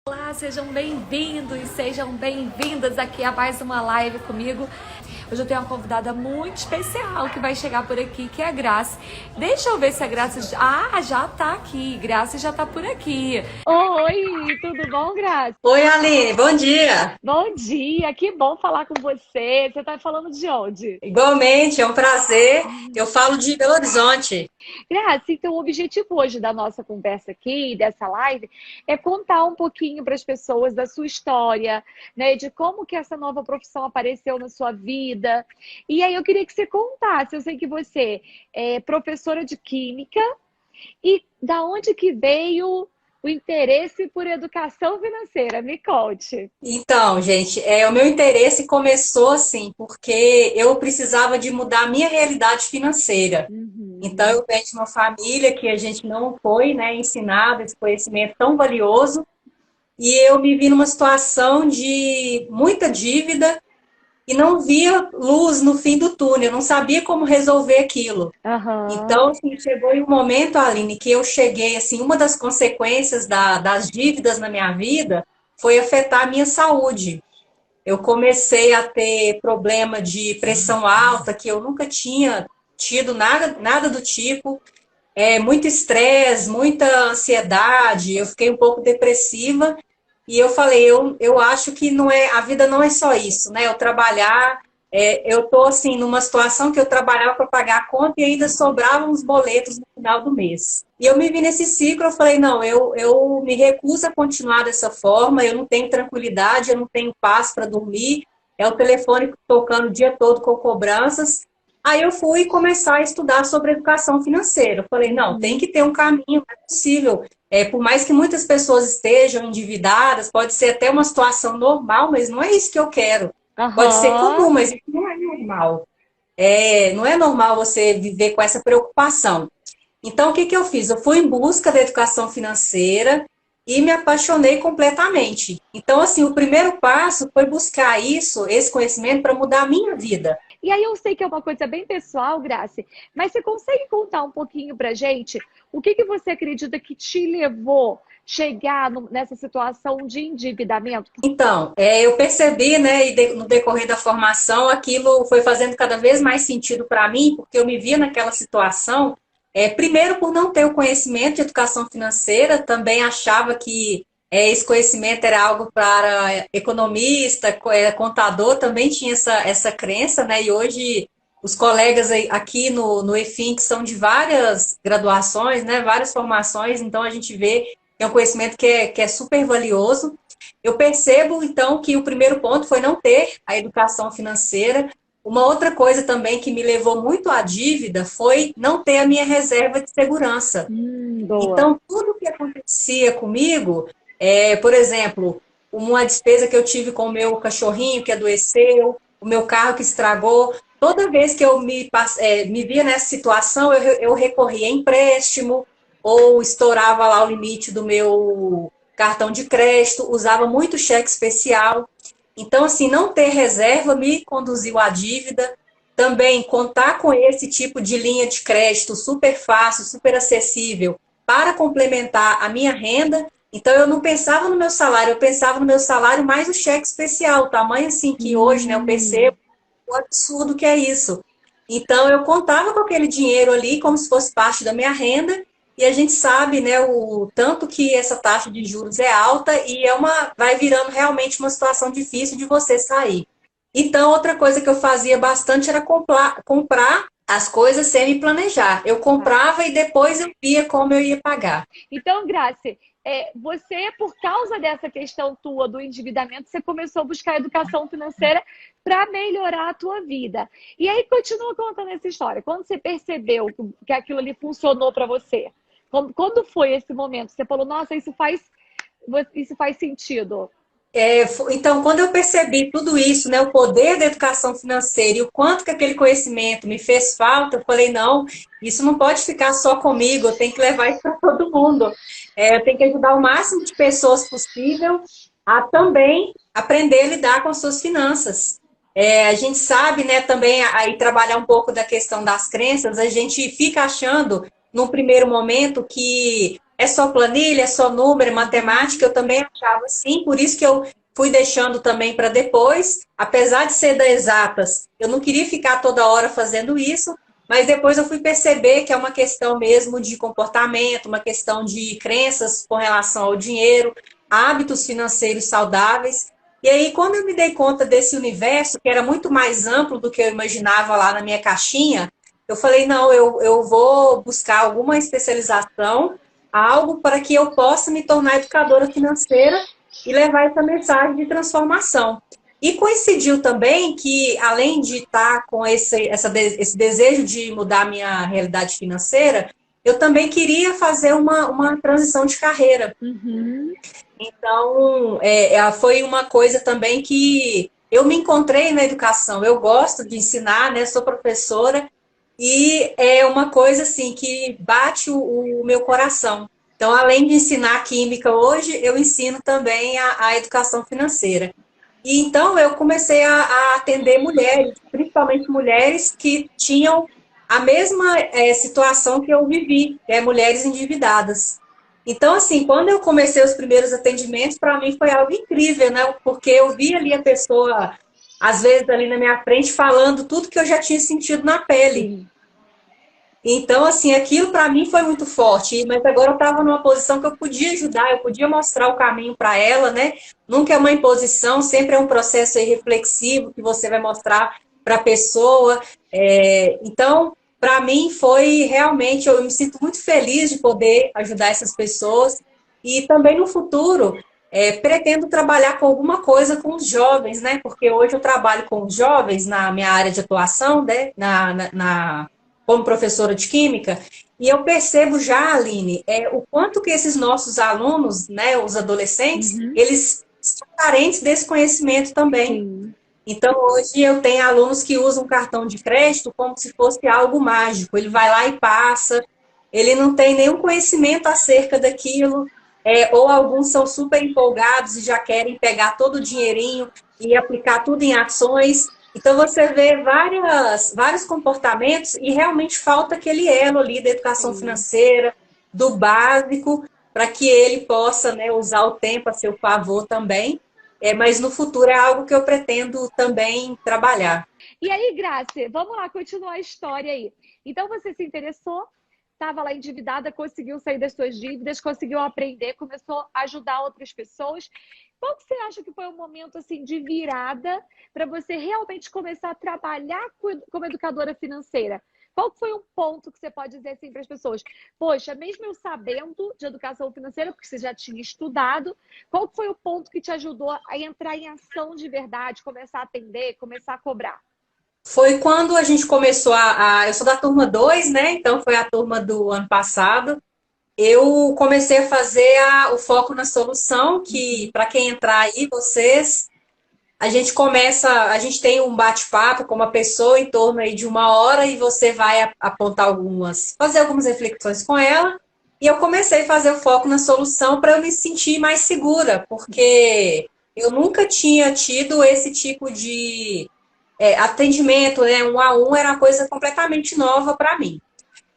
Olá, sejam bem-vindos, sejam bem-vindas aqui a mais uma live comigo. Hoje eu tenho uma convidada muito especial que vai chegar por aqui, que é a Grace. Deixa eu ver se a Grace... Ah, já tá aqui, Grace já tá por aqui. Oi, tudo bom, Grace? Oi, Aline, bom dia. Bom dia, que bom falar com você. Você tá falando de onde? Igualmente, é um prazer. Eu falo de Belo Horizonte. Graça, então o objetivo hoje da nossa conversa aqui, dessa live, é contar um pouquinho para as pessoas da sua história, né, de como que essa nova profissão apareceu na sua vida. E aí eu queria que você contasse, eu sei que você é professora de química, e da onde que veio o interesse por educação financeira? Me conte. Então, gente, o meu interesse começou assim, porque eu precisava de mudar a minha realidade financeira. Então, Uhum. eu venho de uma família que a gente não foi, né, ensinado esse conhecimento tão valioso, e eu me vi numa situação de muita dívida e não via luz no fim do túnel, eu não sabia como resolver aquilo. Aham. Então, assim, chegou em um momento, Aline, que eu cheguei, assim, uma das consequências das dívidas na minha vida foi afetar a minha saúde. Eu comecei a ter problema de pressão alta, que eu nunca tinha tido nada do tipo. Muito estresse, muita ansiedade, eu fiquei um pouco depressiva. E eu falei, eu acho que não é, a vida não é só isso, né? Eu trabalhar, eu tô assim numa situação que eu trabalhava para pagar a conta e ainda sobravam uns boletos no final do mês. E eu me vi nesse ciclo, eu falei, não, eu me recuso a continuar dessa forma, eu não tenho tranquilidade, eu não tenho paz para dormir, é o telefone tocando o dia todo com cobranças. Aí eu fui começar a estudar sobre educação financeira. Eu falei, não, tem Uhum. que ter um caminho, não é possível. Por mais que muitas pessoas estejam endividadas, pode ser até uma situação normal, mas não é isso que eu quero. Pode ser comum, Aham. mas isso não é normal. Não é normal você viver com essa preocupação. Então, o que que eu fiz? Eu fui em busca da educação financeira e me apaixonei completamente. Então, assim, o primeiro passo foi buscar isso, esse conhecimento, para mudar a minha vida. E aí eu sei que é uma coisa bem pessoal, Grace, mas você consegue contar um pouquinho pra gente o que que você acredita que te levou chegar nessa situação de endividamento? Então, eu percebi, né, e no decorrer da formação, aquilo foi fazendo cada vez mais sentido para mim, porque eu me via naquela situação, primeiro por não ter o conhecimento de educação financeira, também achava que esse conhecimento era algo para economista, contador, também tinha essa crença, né, e hoje os colegas aqui no EFIN, que são de várias graduações, né, várias formações, então a gente vê que é um conhecimento que é super valioso. Eu percebo, então, que o primeiro ponto foi não ter a educação financeira. Uma outra coisa também que me levou muito à dívida foi não ter a minha reserva de segurança. Boa. Então, tudo que acontecia comigo, por exemplo, uma despesa que eu tive com o meu cachorrinho que adoeceu, o meu carro que estragou, toda vez que eu me via nessa situação, eu recorria a empréstimo ou estourava lá o limite do meu cartão de crédito, usava muito cheque especial. Então, assim, não ter reserva me conduziu à dívida. Também contar com esse tipo de linha de crédito super fácil, super acessível, para complementar a minha renda. Então, eu não pensava no meu salário, eu pensava no meu salário mais o cheque especial, tamanho assim que hoje, né, eu Hum. percebo o absurdo que é isso. Então, eu contava com aquele dinheiro ali como se fosse parte da minha renda, e a gente sabe, né, o tanto que essa taxa de juros é alta e vai virando realmente uma situação difícil de você sair. Então, outra coisa que eu fazia bastante era comprar as coisas sem me planejar. Eu Tá. comprava e depois eu via como eu ia pagar. Então, Grace, você, por causa dessa questão tua do endividamento, você começou a buscar educação financeira para melhorar a tua vida. E aí, continua contando essa história. Quando você percebeu que aquilo ali funcionou para você? Quando foi esse momento? Você falou, nossa, isso faz sentido. Então, quando eu percebi tudo isso, né, o poder da educação financeira e o quanto que aquele conhecimento me fez falta, eu falei, não, isso não pode ficar só comigo, eu tenho que levar isso para todo mundo. Eu tenho que ajudar o máximo de pessoas possível a também aprender a lidar com as suas finanças. A gente sabe, né, também aí trabalhar um pouco da questão das crenças, a gente fica achando, num primeiro momento, que é só planilha, é só número, é matemática, eu também achava assim, por isso que eu fui deixando também para depois, apesar de ser das exatas, eu não queria ficar toda hora fazendo isso, mas depois eu fui perceber que é uma questão mesmo de comportamento, uma questão de crenças com relação ao dinheiro, hábitos financeiros saudáveis. E aí, quando eu me dei conta desse universo, que era muito mais amplo do que eu imaginava lá na minha caixinha, eu falei, não, eu vou buscar alguma especialização, algo para que eu possa me tornar educadora financeira e levar essa mensagem de transformação. E coincidiu também que, além de estar com esse desejo de mudar minha realidade financeira, eu também queria fazer uma transição de carreira. Uhum. Então, foi uma coisa também que eu me encontrei na educação. Eu gosto de ensinar, né? Sou professora e é uma coisa assim que bate o meu coração. Então, além de ensinar química hoje, eu ensino também a educação financeira. E então eu comecei a atender mulheres, principalmente mulheres que tinham a mesma situação que eu vivi, que é mulheres endividadas. Então, assim, quando eu comecei os primeiros atendimentos, para mim foi algo incrível, né? Porque eu vi ali a pessoa, às vezes, ali na minha frente, falando tudo que eu já tinha sentido na pele. Sim. Então, assim, aquilo para mim foi muito forte, mas agora eu estava numa posição que eu podia ajudar, eu podia mostrar o caminho para ela, né? Nunca é uma imposição, sempre é um processo aí reflexivo que você vai mostrar para a pessoa. Então, para mim foi realmente, eu me sinto muito feliz de poder ajudar essas pessoas e também no futuro pretendo trabalhar com alguma coisa com os jovens, né? Porque hoje eu trabalho com os jovens na minha área de atuação, né? Como professora de química, e eu percebo já, Aline, o quanto que esses nossos alunos, né, os adolescentes, Uhum. eles são carentes desse conhecimento também. Sim. Então, hoje eu tenho alunos que usam cartão de crédito como se fosse algo mágico. Ele vai lá e passa, ele não tem nenhum conhecimento acerca daquilo, ou alguns são super empolgados e já querem pegar todo o dinheirinho e aplicar tudo em ações. Então, você vê vários comportamentos e realmente falta aquele elo ali da educação Sim. financeira, do básico, para que ele possa, né, usar o tempo a seu favor também. Mas no futuro é algo que eu pretendo também trabalhar. E aí, Grace, vamos lá continuar a história aí. Então você se interessou, estava lá endividada, conseguiu sair das suas dívidas, conseguiu aprender, começou a ajudar outras pessoas. Qual que você acha que foi um momento assim de virada para você realmente começar a trabalhar como educadora financeira? Qual que foi um ponto que você pode dizer assim para as pessoas? Poxa, mesmo eu sabendo de educação financeira, porque você já tinha estudado, qual que foi o ponto que te ajudou a entrar em ação de verdade, começar a atender, começar a cobrar? Foi quando a gente começou eu sou da turma 2, né? Então foi a turma do ano passado. Eu comecei a fazer o foco na solução, que para quem entrar aí, a gente tem um bate-papo com uma pessoa em torno aí de 1 hora e você vai apontar fazer algumas reflexões com ela. E eu comecei a fazer o foco na solução para eu me sentir mais segura, porque eu nunca tinha tido esse tipo de atendimento, né? 1 a 1 era uma coisa completamente nova para mim.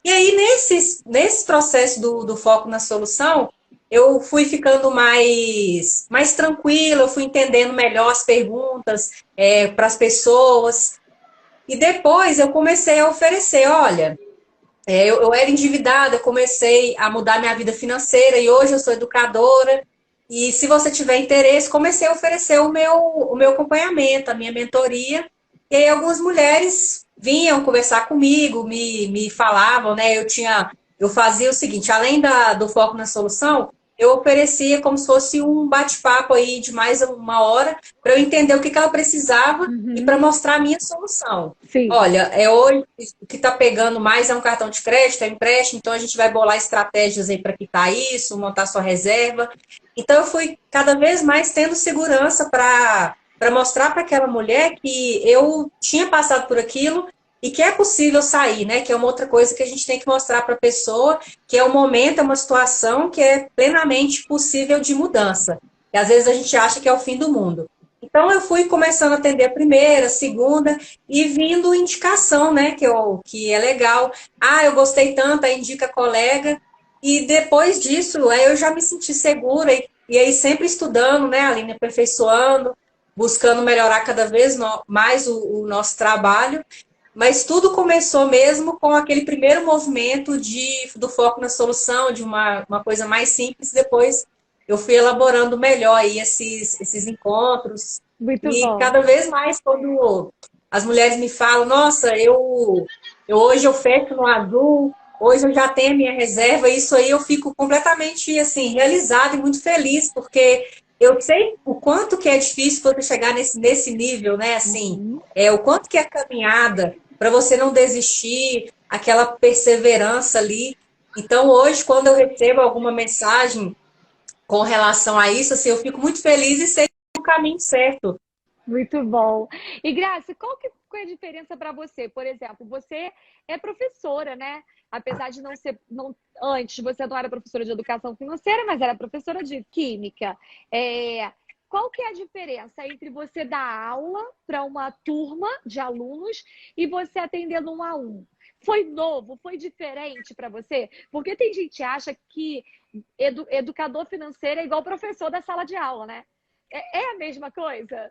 E aí, nesse processo do foco na solução, eu fui ficando mais tranquila, eu fui entendendo melhor as perguntas para as pessoas. E depois eu comecei a oferecer, olha, eu era endividada, eu comecei a mudar minha vida financeira e hoje eu sou educadora. E se você tiver interesse, comecei a oferecer o meu acompanhamento, a minha mentoria. E aí algumas mulheres vinham conversar comigo, me falavam, né? Eu fazia o seguinte, além do foco na solução, eu oferecia como se fosse um bate-papo aí de mais 1 hora para eu entender o que ela precisava e para mostrar a minha solução. Sim. Olha, hoje o que está pegando mais é um cartão de crédito, é um empréstimo, então a gente vai bolar estratégias aí para quitar isso, montar sua reserva. Então eu fui cada vez mais tendo segurança para mostrar para aquela mulher que eu tinha passado por aquilo e que é possível sair, né? Que é uma outra coisa que a gente tem que mostrar para a pessoa, que é um momento, é uma situação que é plenamente possível de mudança. E às vezes a gente acha que é o fim do mundo. Então eu fui começando a atender a primeira, a segunda e vindo indicação, né? Que é legal. Ah, eu gostei tanto, aí indica colega. E depois disso, aí eu já me senti segura e aí sempre estudando, né, Aline, aperfeiçoando, buscando melhorar cada vez mais o nosso trabalho. Mas tudo começou mesmo com aquele primeiro movimento do foco na solução, de uma coisa mais simples. Depois eu fui elaborando melhor aí esses encontros. Muito E bom. cada vez mais, quando as mulheres me falam, nossa, hoje eu fecho no azul, hoje eu já tenho a minha reserva, isso aí eu fico completamente assim, realizada e muito feliz, porque eu sei o quanto que é difícil você chegar nesse nível, né? Assim, Uhum. o quanto que é caminhada para você não desistir, aquela perseverança ali. Então, hoje, quando eu recebo alguma mensagem com relação a isso, assim, eu fico muito feliz e sei que é o caminho certo. Muito bom. E Graça, qual é a diferença para você? Por exemplo, você é professora, né? Apesar de não ser, não, antes você não era professora de educação financeira, mas era professora de química. Qual que é a diferença entre você dar aula para uma turma de alunos e você atendendo um a um? Foi novo? Foi diferente para você? Porque tem gente que acha que educador financeiro é igual professor da sala de aula, né? É a mesma coisa?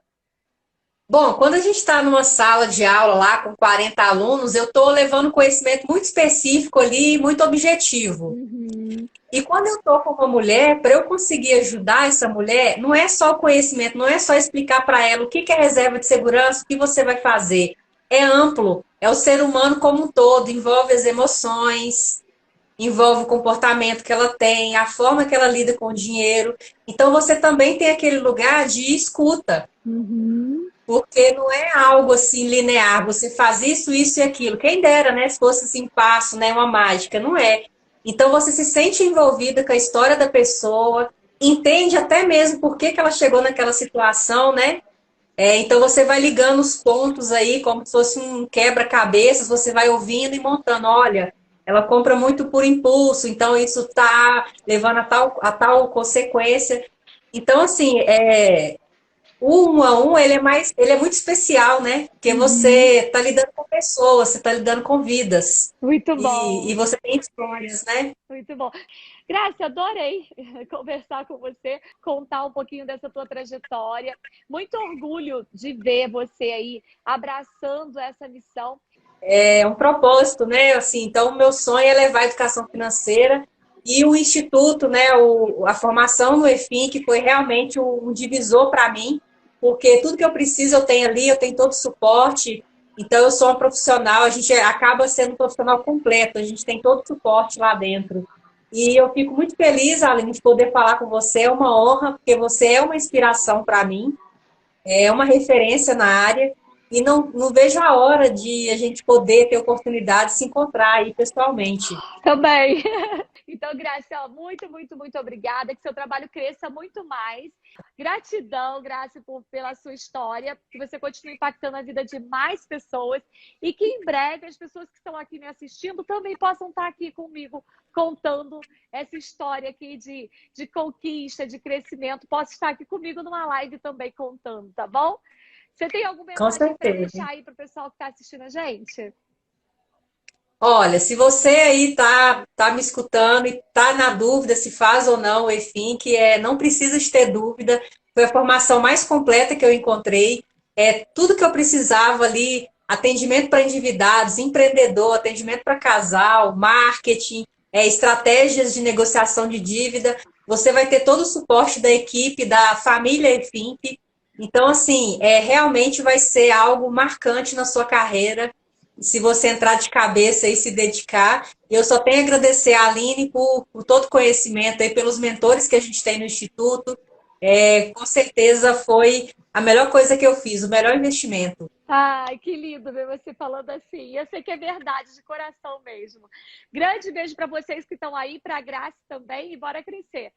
Bom, quando a gente está numa sala de aula lá com 40 alunos, eu estou levando conhecimento muito específico ali, muito objetivo. Uhum. E quando eu estou com uma mulher, para eu conseguir ajudar essa mulher, não é só o conhecimento, não é só explicar para ela o que é reserva de segurança, o que você vai fazer. É amplo, é o ser humano como um todo, envolve as emoções, envolve o comportamento que ela tem, a forma que ela lida com o dinheiro. Então você também tem aquele lugar de escuta. Uhum. Porque não é algo assim linear, você faz isso, isso e aquilo. Quem dera, né? Se fosse assim, passo, né? Uma mágica, não é. Então você se sente envolvida com a história da pessoa, entende até mesmo por que ela chegou naquela situação, né? Então você vai ligando os pontos aí, como se fosse um quebra-cabeças, você vai ouvindo e montando. Olha, ela compra muito por impulso, então isso está levando a tal consequência. Então, assim, o um a um, ele é muito especial, né? Porque Uhum. você está lidando com pessoas, você está lidando com vidas. Muito E bom, você tem histórias, né? muito bom. Graça, adorei conversar com você, contar um pouquinho dessa tua trajetória. Muito orgulho de ver você aí abraçando essa missão. É um propósito, né? Assim, então, o meu sonho é levar a educação financeira e o instituto, né? A formação no EFIM, que foi realmente um divisor para mim, porque tudo que eu preciso eu tenho ali, eu tenho todo o suporte. Então, eu sou uma profissional, a gente acaba sendo um profissional completo, a gente tem todo o suporte lá dentro. E eu fico muito feliz, Aline, de poder falar com você, é uma honra, porque você é uma inspiração para mim, é uma referência na área e não vejo a hora de a gente poder ter oportunidade de se encontrar aí pessoalmente. Também. Então, Graça, muito, muito, muito obrigada. Que seu trabalho cresça muito mais. Gratidão, Graça, pela sua história. Que você continue impactando a vida de mais pessoas. E que em breve as pessoas que estão aqui me assistindo também possam estar aqui comigo, contando essa história aqui de conquista, de crescimento. Possa estar aqui comigo numa live também contando, tá bom? Você tem alguma Com mensagem para certeza. deixar aí para o pessoal que está assistindo a gente? Olha, se você aí tá me escutando e tá na dúvida se faz ou não o EFIM, não precisa de ter dúvida, foi a formação mais completa que eu encontrei, é tudo que eu precisava ali, atendimento para endividados, empreendedor, atendimento para casal, marketing, estratégias de negociação de dívida, você vai ter todo o suporte da equipe, da família EFIMP, então assim, realmente vai ser algo marcante na sua carreira, se você entrar de cabeça e se dedicar. Eu só tenho a agradecer a Aline por todo o conhecimento aí, pelos mentores que a gente tem no Instituto. Com certeza foi a melhor coisa que eu fiz, o melhor investimento. Ai, que lindo ver você falando assim. Eu sei que é verdade, de coração mesmo. Grande beijo para vocês que estão aí, para a Graça também, e bora crescer.